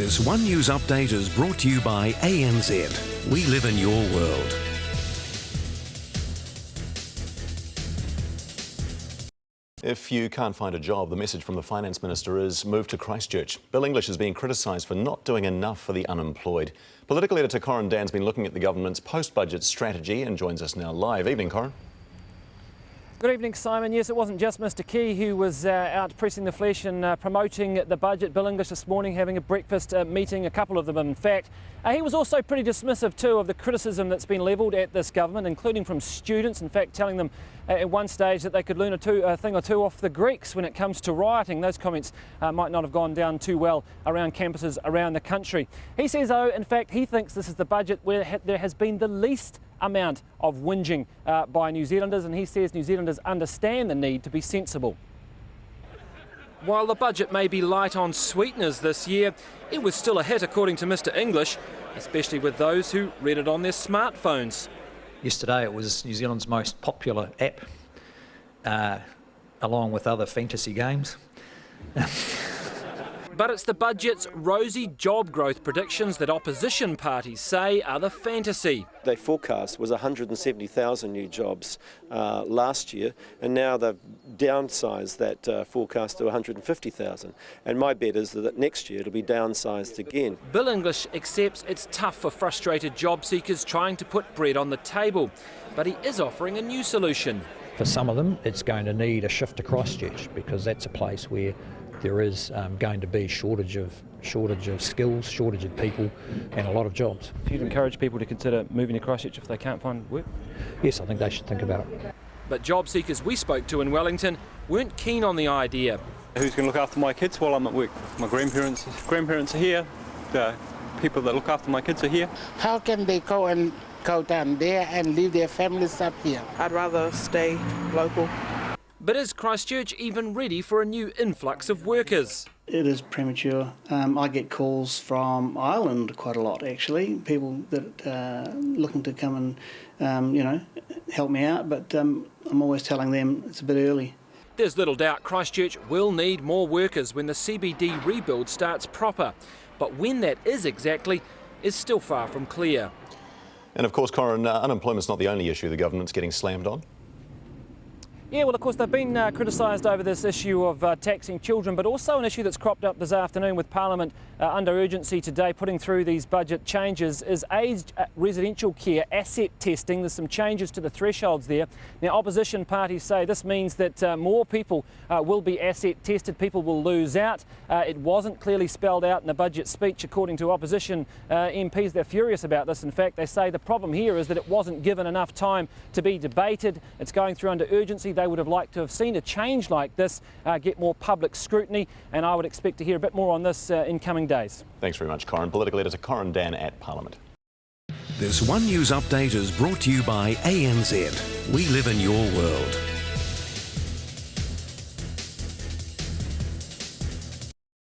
This One News update is brought to you by ANZ. We live in your world. If you can't find a job, the message from the Finance Minister is move to Christchurch. Bill English is being criticised for not doing enough for the unemployed. Political editor Corin Dan's been looking at the government's post-budget strategy and joins us now live. Evening, Corin. Good evening, Simon. Yes, it wasn't just Mr Key who was out pressing the flesh and promoting the budget. Bill English this morning having a breakfast meeting, a couple of them in fact. He was also pretty dismissive too of the criticism that's been levelled at this government, including from students, in fact telling them at one stage that they could learn a thing or two off the Greeks when it comes to rioting. Those comments might not have gone down too well around campuses around the country. He says, though, in fact, he thinks this is the budget where there has been the least amount of whinging by New Zealanders, and he says New Zealanders understand the need to be sensible. While the budget may be light on sweeteners this year, it was still a hit according to Mr English, especially with those who read it on their smartphones. Yesterday it was New Zealand's most popular app, along with other fantasy games. But it's the budget's rosy job growth predictions that opposition parties say are the fantasy. They forecast was 170,000 new jobs last year, and now they've downsized that forecast to 150,000. And my bet is that next year it'll be downsized again. Bill English accepts it's tough for frustrated job seekers trying to put bread on the table, but he is offering a new solution. For some of them, it's going to need a shift to Christchurch, because that's a place where there is going to be shortage of skills, shortage of people, and a lot of jobs. Do you encourage people to consider moving to Christchurch if they can't find work? Yes, I think they should think about it. But job seekers we spoke to in Wellington weren't keen on the idea. Who's going to look after my kids while I'm at work? My grandparents are here. The people that look after my kids are here. How can they go down there and leave their families up here? I'd rather stay local. But is Christchurch even ready for a new influx of workers? It is premature. I get calls from Ireland quite a lot, actually, people that are looking to come and, help me out, but I'm always telling them it's a bit early. There's little doubt Christchurch will need more workers when the CBD rebuild starts proper, but when that is exactly is still far from clear. And of course, Corin, unemployment's not the only issue the government's getting slammed on. Yeah, well, of course, they've been criticised over this issue of taxing children, but also an issue that's cropped up this afternoon with Parliament under urgency today, putting through these budget changes, is aged residential care asset testing. There's some changes to the thresholds there. Now, opposition parties say this means that more people will be asset tested, people will lose out. It wasn't clearly spelled out in the budget speech, according to opposition MPs. They're furious about this. In fact, they say the problem here is that it wasn't given enough time to be debated. It's going through under urgency. They would have liked to have seen a change like this get more public scrutiny, and I would expect to hear a bit more on this in coming days. Thanks very much, Corin. Political editor Corin Dan at Parliament. This One News update is brought to you by ANZ. We live in your world.